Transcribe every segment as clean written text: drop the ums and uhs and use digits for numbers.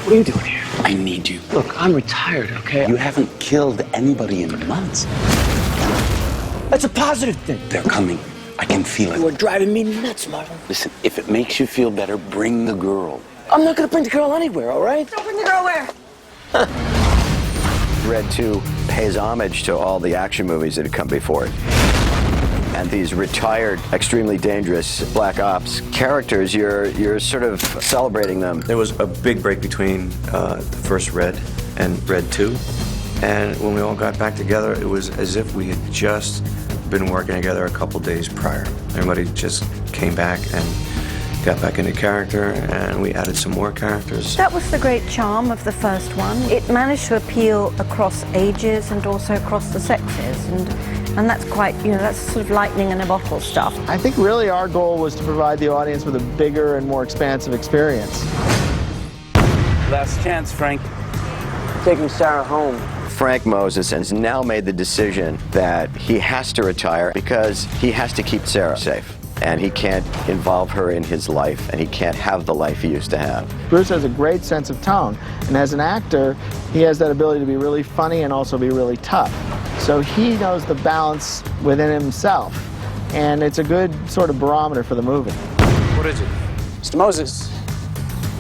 What are you doing here? I need you. Look, I'm retired, okay? You haven't killed anybody in months. That's a positive thing. They're coming. I can feel it. You are driving me nuts, Marvin. Listen, if it makes you feel better, bring the girl. I'm not gonna bring the girl anywhere, all right? Don't bring the girl where? Red 2 pays homage to all the action movies that had come before it. And these retired, extremely dangerous black ops characters, you're sort of celebrating them. There was a big break between the first Red and Red 2. And when we all got back together, it was as if we had just been working together a couple days prior. Everybody just came back and got back into character, and we added some more characters. That was the great charm of the first one. It managed to appeal across ages and also across the sexes, and that's quite, that's sort of lightning in a bottle stuff. I think really our goal was to provide the audience with a bigger and more expansive experience. Last chance, Frank. Taking Sarah home. Frank Moses has now made the decision that he has to retire because he has to keep Sarah safe. And he can't involve her in his life, and he can't have the life he used to have. Bruce has a great sense of tone, and as an actor, he has that ability to be really funny and also be really tough. So he knows the balance within himself, and it's a good sort of barometer for the movie. What is it? Mr. Moses,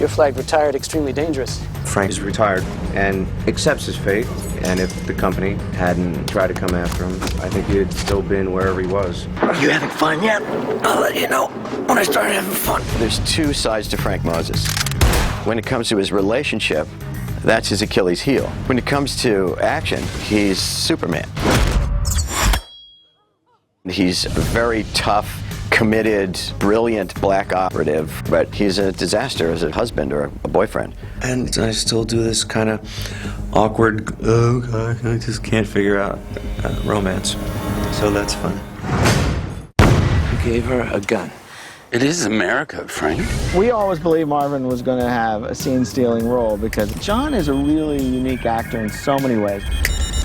you're flagged retired, extremely dangerous. Frank is retired and accepts his fate, and if the company hadn't tried to come after him, I think he'd still been wherever he was. You having fun yet? I'll let you know when I start having fun. There's two sides to Frank Moses. When it comes to his relationship, that's his Achilles heel. When it comes to action, he's Superman. He's a very tough, committed, brilliant black operative, but he's a disaster as a husband or a boyfriend. And I still do this kind of awkward, oh God, I just can't figure out romance. So that's fun. You gave her a gun. It is America, Frank. We always believed Marvin was going to have a scene-stealing role because John is a really unique actor in so many ways.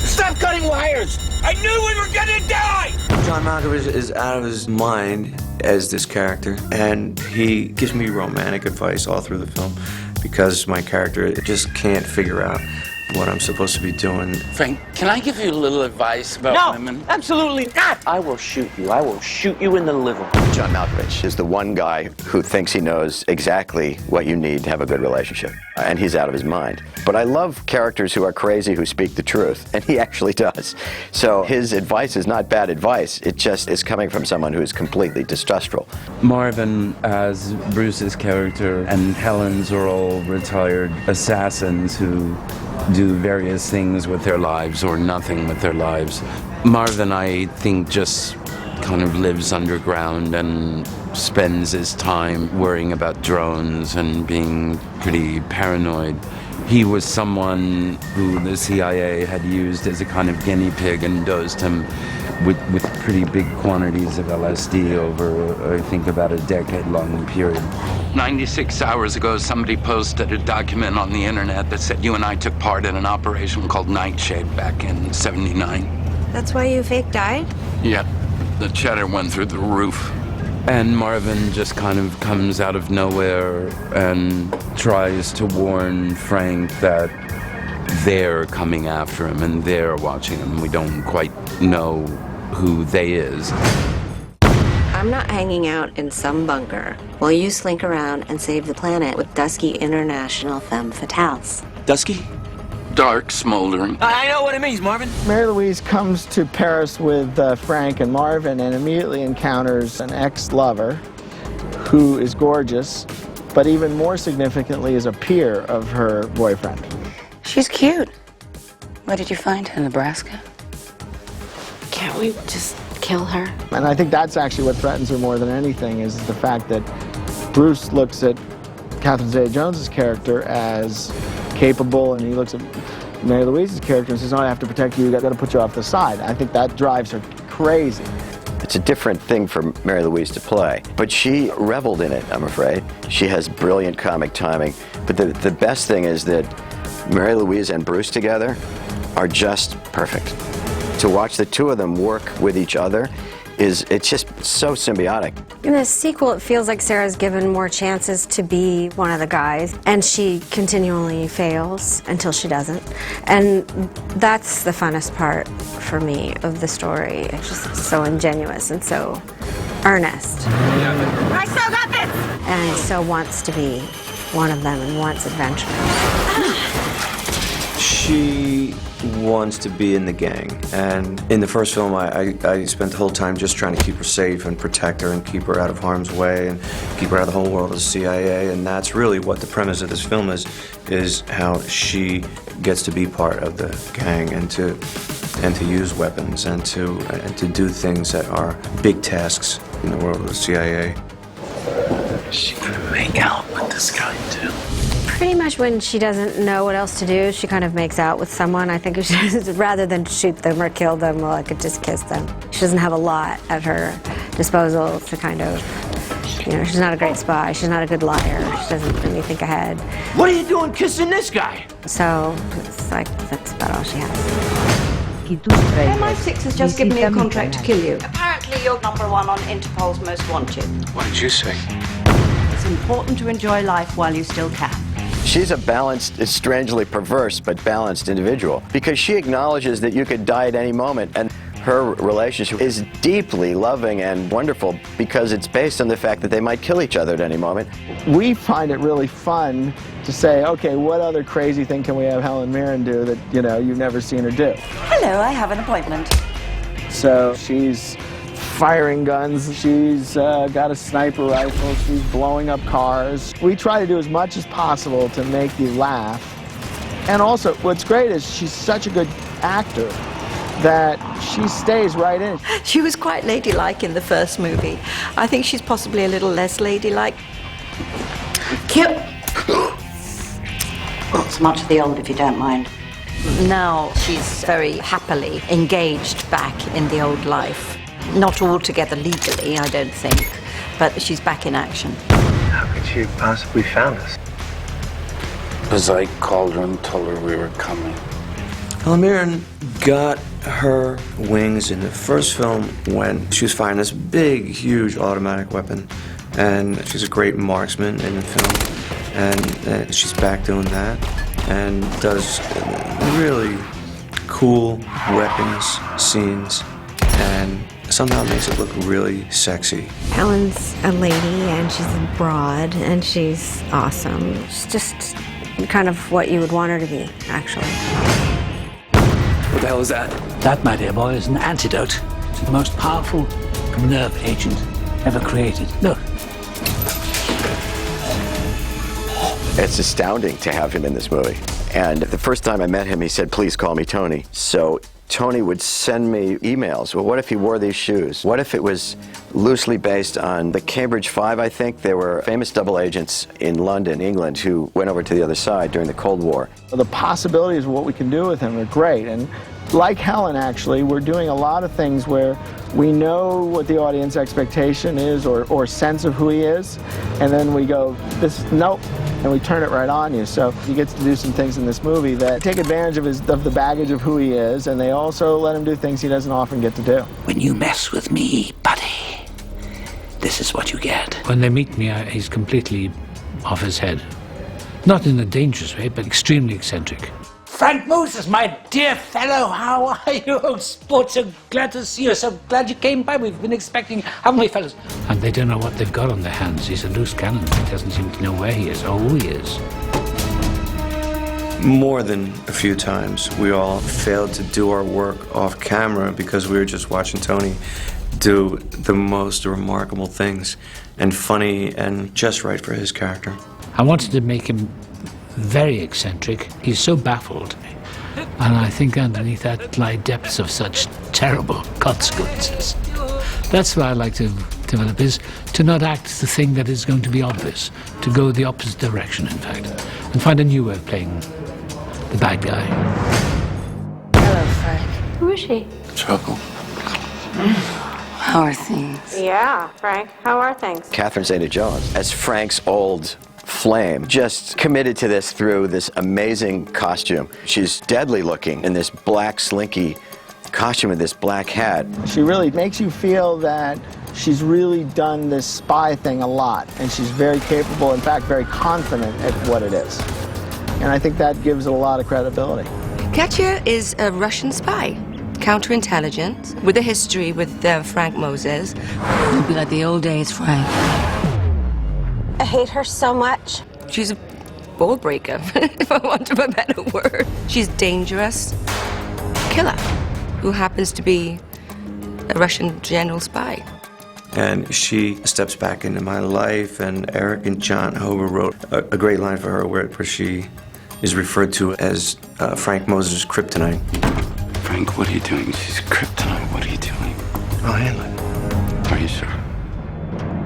Stop cutting wires! I knew we were gonna die! John Malkovich is out of his mind as this character, and he gives me romantic advice all through the film because my character just can't figure out what I'm supposed to be doing. Frank, can I give you a little advice about women? Absolutely not! I will shoot you. I will shoot you in the liver. John Malkovich is the one guy who thinks he knows exactly what you need to have a good relationship, and he's out of his mind. But I love characters who are crazy who speak the truth, and he actually does. So his advice is not bad advice, it just is coming from someone who is completely distrustful. Marvin as Bruce's character and Helen's are all retired assassins who do various things with their lives or nothing with their lives. Marvin, I think, just kind of lives underground and spends his time worrying about drones and being pretty paranoid. He was someone who the CIA had used as a kind of guinea pig and dosed him with pretty big quantities of LSD over, I think, about a decade-long period. 96 hours ago, somebody posted a document on the internet that said you and I took part in an operation called Nightshade back in '79. That's why you fake died? Yeah, the cheddar went through the roof. And Marvin just kind of comes out of nowhere and tries to warn Frank that they're coming after him and they're watching him. We don't quite know who they is. I'm not hanging out in some bunker while you slink around and save the planet with dusky international femme fatales. Dusky? Dark, smoldering. I know what it means, Marvin. Mary Louise comes to Paris with Frank and Marvin and immediately encounters an ex-lover who is gorgeous, but even more significantly is a peer of her boyfriend. She's cute. Where did you find her, Nebraska? Can't we just kill her? And I think that's actually what threatens her more than anything, is the fact that Bruce looks at Catherine Zeta-Jones' character as capable, and he looks at Mary Louise's character and says, "Oh, I have to protect you, I've got to put you off the side." I think that drives her crazy. It's a different thing for Mary Louise to play, but she reveled in it, I'm afraid. She has brilliant comic timing, but the best thing is that Mary Louise and Bruce together are just perfect. To watch the two of them work with each other it's just so symbiotic. In the sequel, it feels like Sarah's given more chances to be one of the guys, and she continually fails until she doesn't. And that's the funnest part for me of the story. It's just so ingenuous and so earnest. I still got this! And he so wants to be one of them and wants adventure. She wants to be in the gang, and in the first film I spent the whole time just trying to keep her safe and protect her and keep her out of harm's way and keep her out of the whole world of the CIA, and that's really what the premise of this film is how she gets to be part of the gang and to use weapons and to do things that are big tasks in the world of the CIA. She gonna make out with this guy too. Pretty much when she doesn't know what else to do, she kind of makes out with someone. I think rather than shoot them or kill them, well, I could just kiss them. She doesn't have a lot at her disposal to kind of, she's not a great spy, she's not a good liar, she doesn't really think ahead. What are you doing kissing this guy? So, it's like, that's about all she has. MI6 has just given me a contract to kill you. Apparently you're #1 on Interpol's Most Wanted. What did you say? It's important to enjoy life while you still can. She's a balanced, strangely perverse, but balanced individual because she acknowledges that you could die at any moment, and her relationship is deeply loving and wonderful because it's based on the fact that they might kill each other at any moment. We find it really fun to say, okay, what other crazy thing can we have Helen Mirren do that, you've never seen her do? Hello, I have an appointment. So she's firing guns, she's got a sniper rifle, she's blowing up cars. We try to do as much as possible to make you laugh. And also, what's great is she's such a good actor that she stays right in. She was quite ladylike in the first movie. I think she's possibly a little less ladylike. Kill. It's much of the old, if you don't mind. Now she's very happily engaged back in the old life. Not altogether legally, I don't think, but she's back in action. How could she have possibly found us? Because I called her and told her we were coming. Helen Mirren got her wings in the first film when she was firing this big, huge automatic weapon, and she's a great marksman in the film, and she's back doing that, and does really cool weapons scenes, and somehow makes it look really sexy. Helen's a lady, and she's a broad, and she's awesome. She's just kind of what you would want her to be, actually. What the hell is that? That, my dear boy, is an antidote to the most powerful nerve agent ever created. Look. It's astounding to have him in this movie. And the first time I met him, he said, "Please call me Tony." So Tony would send me emails. Well, what if he wore these shoes? What if it was loosely based on the Cambridge Five, I think? They were famous double agents in London, England, who went over to the other side during the Cold War. The possibilities of what we can do with him are great. And like Helen, actually, we're doing a lot of things where we know what the audience expectation is or sense of who he is, and then we go, nope, and we turn it right on you. So he gets to do some things in this movie that take advantage of the baggage of who he is, and they also let him do things he doesn't often get to do. When you mess with me, buddy, this is what you get. When they meet me, he's completely off his head. Not in a dangerous way, but extremely eccentric. Frank Moses, my dear fellow, how are you? Oh, sport, so glad to see you. So glad you came by. We've been expecting, haven't we, fellas? And they don't know what they've got on their hands. He's a loose cannon. He doesn't seem to know where he is or who he is. More than a few times, we all failed to do our work off camera because we were just watching Tony do the most remarkable things and funny and just right for his character. I wanted to make him very eccentric. He's so baffled. And I think underneath that lie depths of such terrible consequences. That's what I like to develop, is to not act the thing that is going to be obvious, to go the opposite direction, in fact, and find a new way of playing the bad guy. Hello, Frank. Who is she? Trouble. How are things? Yeah, Frank, how are things? Catherine Zeta-Jones, as Frank's old flame, just committed to this through this amazing costume. She's deadly looking in this black, slinky costume with this black hat. She really makes you feel that she's really done this spy thing a lot, and she's very capable, in fact, very confident at what it is. And I think that gives it a lot of credibility. Katya is a Russian spy, counterintelligence, with a history with Frank Moses. It'll be like the old days, Frank. I hate her so much. She's a ball breaker, if I want of a better word. She's dangerous killer who happens to be a Russian general spy. And she steps back into my life, and Eric and John Hober wrote a great line for her where she is referred to as Frank Moses' kryptonite. Frank, what are you doing? She's kryptonite. What are you doing? I'll handle it. Are you sure?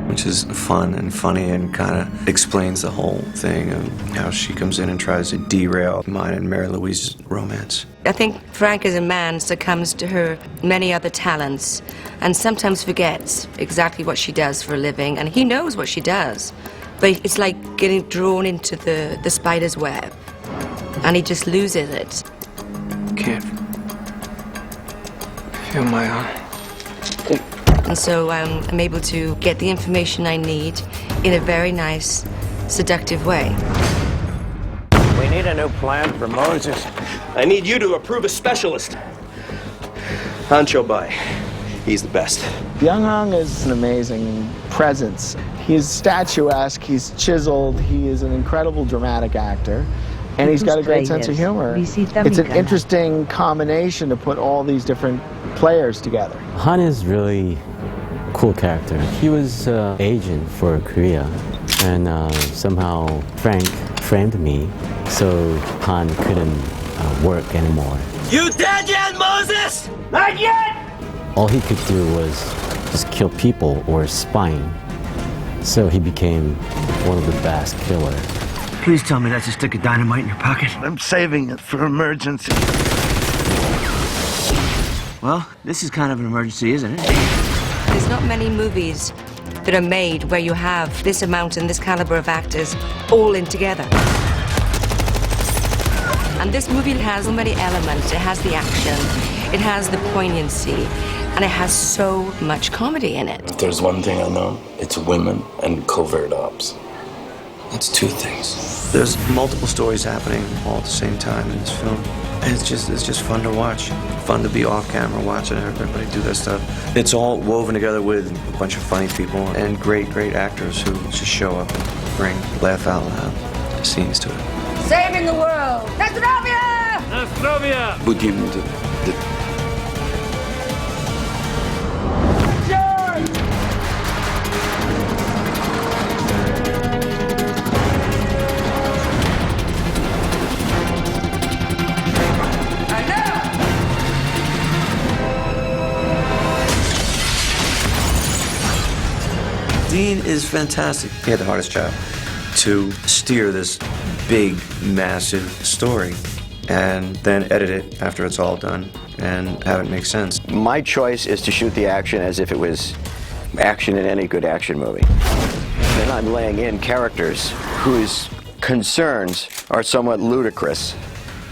Which is fun and funny and kind of explains the whole thing of how she comes in and tries to derail mine and Mary Louise's romance. I think Frank as a man succumbs to her many other talents and sometimes forgets exactly what she does for a living, and he knows what she does, but it's like getting drawn into the spider's web, and he just loses it. Can't feel my arm. And so I'm able to get the information I need in a very nice, seductive way. We need a new plan for Moses. I need you to approve a specialist. Hancho Bai. He's the best. Young Hung is an amazing presence. He's statuesque, he's chiseled, he is an incredible dramatic actor, and he's got a great sense of humor. It's an interesting combination to put all these different players together. Han is really cool character. He was agent for Korea, and somehow Frank framed me so Han couldn't work anymore. You dead yet, Moses? Not yet! All he could do was just kill people or spying. So he became one of the best killers. Please tell me that's a stick of dynamite in your pocket. I'm saving it for emergency. Well, this is kind of an emergency, isn't it? There's not many movies that are made where you have this amount and this caliber of actors all in together. And this movie has so many elements. It has the action, it has the poignancy, and it has so much comedy in it. If there's one thing I know, it's women and covert ops. That's two things. There's multiple stories happening all at the same time in this film. And it's just fun to watch. Fun to be off camera watching everybody do that stuff. It's all woven together with a bunch of funny people and great actors who just show up and bring laugh out loud scenes to it. Saving the world! Nastrovia! Nastrovia! Будем Dean is fantastic. He had the hardest job to steer this big, massive story and then edit it after it's all done and have it make sense. My choice is to shoot the action as if it was action in any good action movie. Then I'm laying in characters whose concerns are somewhat ludicrous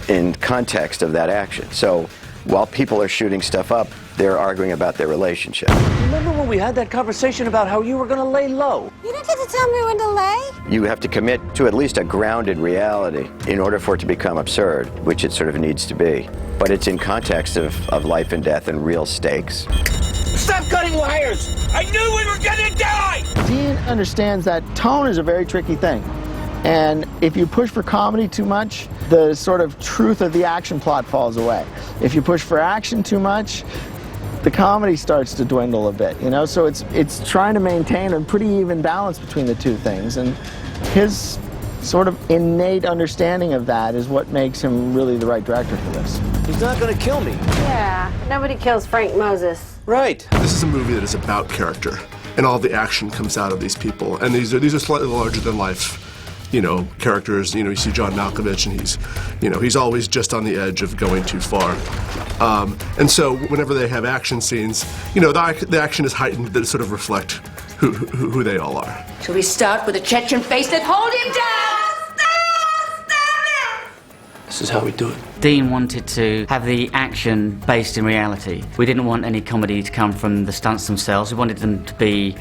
in context of that action. So while people are shooting stuff up, they're arguing about their relationship. Remember when we had that conversation about how you were going to lay low? You don't get to tell me when to lay. You have to commit to at least a grounded reality in order for it to become absurd, which it sort of needs to be. But it's in context of life and death and real stakes. Stop cutting wires! I knew we were going to die! Dean understands that tone is a very tricky thing. And if you push for comedy too much, the sort of truth of the action plot falls away. If you push for action too much, the comedy starts to dwindle a bit, you know? So it's trying to maintain a pretty even balance between the two things. And his sort of innate understanding of that is what makes him really the right director for this. He's not going to kill me. Yeah, nobody kills Frank Moses. Right. This is a movie that is about character, and all the action comes out of these people. And these are slightly larger than life, you know, characters. You know, you see John Malkovich, and he's always just on the edge of going too far. And so whenever they have action scenes, you know, the action is heightened that sort of reflect who they all are. Shall we start with a Chechen face that hold him down? This is how we do it. Dean wanted to have the action based in reality. We didn't want any comedy to come from the stunts themselves. We wanted them to be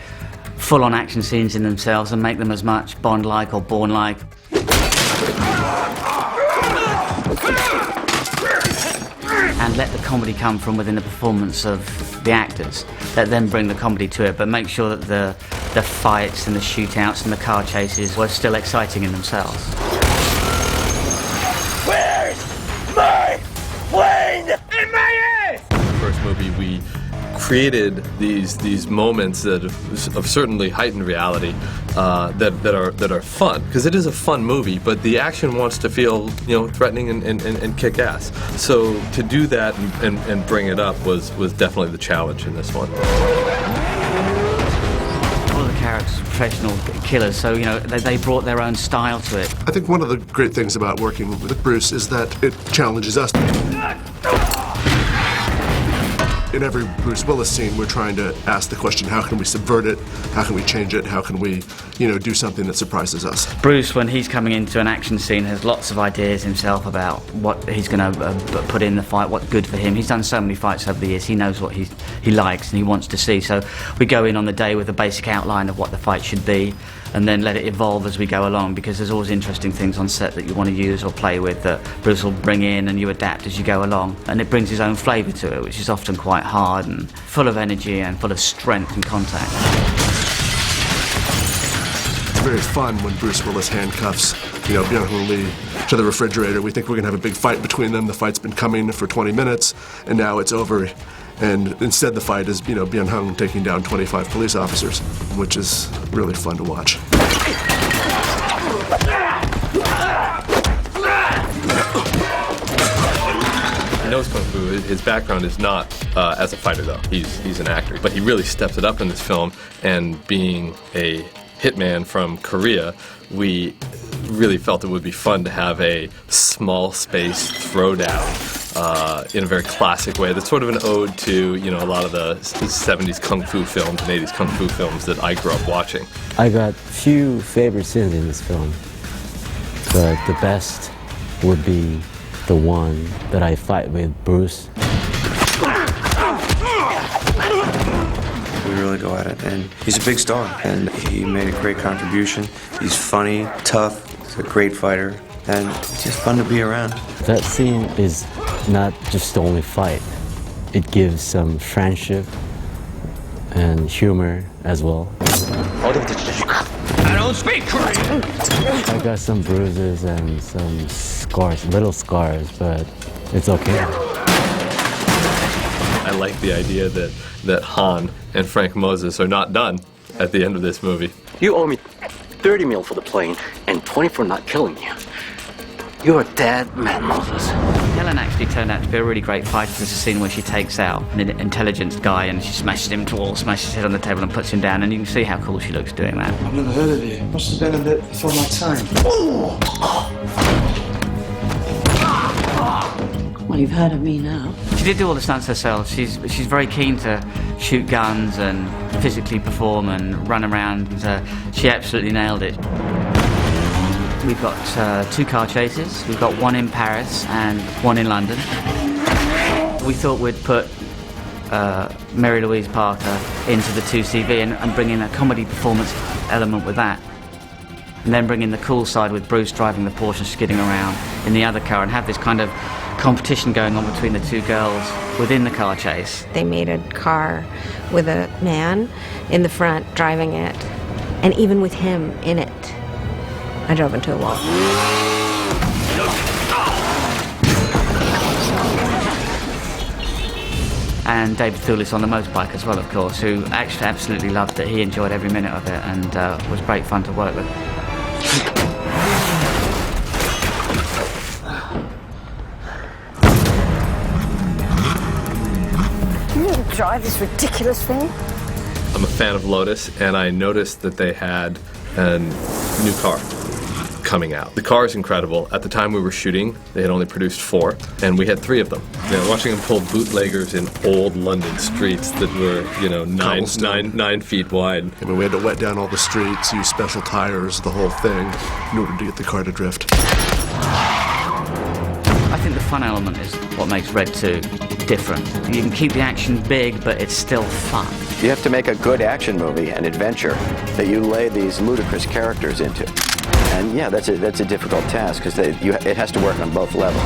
full-on action scenes in themselves and make them as much Bond-like or Bourne-like. And let the comedy come from within the performance of the actors. Let them bring the comedy to it, but make sure that the fights and the shootouts and the car chases were still exciting in themselves. Where's my plane? In my ass! In the first movie, we created these moments that of certainly heightened reality that are fun, because it is a fun movie, but the action wants to feel, you know, threatening and kick ass. So to do that and bring it up was definitely the challenge in this one. All of the characters are professional killers, so you know they brought their own style to it. I think one of the great things about working with Bruce is that it challenges us. In every Bruce Willis scene, we're trying to ask the question, how can we subvert it? How can we change it? How can we, you know, do something that surprises us? Bruce, when he's coming into an action scene, has lots of ideas himself about what he's going to put in the fight, what's good for him. He's done so many fights over the years, he knows what he likes and he wants to see. So we go in on the day with a basic outline of what the fight should be, and then let it evolve as we go along, because there's always interesting things on set that you want to use or play with that Bruce will bring in, and you adapt as you go along. And it brings his own flavour to it, which is often quite hard and full of energy and full of strength and contact. It's very fun when Bruce Willis handcuffs, you know, Byung-Hun Lee to the refrigerator. We think we're going to have a big fight between them. The fight's been coming for 20 minutes, and now it's over. And instead the fight is, you know, Byung-Hun taking down 25 police officers, which is really fun to watch. He knows Kung Fu. His background is not as a fighter, though. He's an actor. But he really steps it up in this film, and being a hitman from Korea, we really felt it would be fun to have a small space throwdown in a very classic way. That's sort of an ode to, you know, a lot of the 70s Kung Fu films and 80s Kung Fu films that I grew up watching. I got few favorite scenes in this film, but the best would be the one that I fight with Bruce. We really go at it, and he's a big star, and he made a great contribution. He's funny, tough, he's a great fighter, and it's just fun to be around. That scene is not just the only fight. It gives some friendship and humor as well. I don't speak Korean! I got some bruises and some scars, little scars, but it's okay. I like the idea that Han and Frank Moses are not done at the end of this movie. You owe me 30 mil for the plane and 20 for not killing you. You're a dead man, Moses. Helen actually turned out to be a really great fighter. There's a scene where she takes out an intelligence guy and she smashes him to wall, smashes his head on the table and puts him down, and you can see how cool she looks doing that. I've never heard of you. Must have been a bit before my time. Well, you've heard of me now. She did do all the stunts herself. She's very keen to shoot guns and physically perform and run around. She absolutely nailed it. We've got 2 car chases. We've got one in Paris and one in London. We thought we'd put Mary Louise Parker into the 2CV and bring in a comedy performance element with that. And then bring in the cool side with Bruce driving the Porsche and skidding around in the other car, and have this kind of competition going on between the 2 girls within the car chase. They made a car with a man in the front driving it, and even with him in it, I drove into a wall. And David Thewlis on the motorbike as well, of course, who actually absolutely loved it. He enjoyed every minute of it, and was great fun to work with. Can you drive this ridiculous thing? I'm a fan of Lotus, and I noticed that they had a new car coming out. The car is incredible. At the time we were shooting, they had only produced 4, and we had 3 of them. You know, watching them pull bootleggers in old London streets that were, you know, 9 feet wide. I mean, we had to wet down all the streets, use special tires, the whole thing, in order to get the car to drift. I think the fun element is what makes Red 2 different. You can keep the action big, but it's still fun. You have to make a good action movie, an adventure, that you lay these ludicrous characters into. And yeah, that's a difficult task, because it has to work on both levels.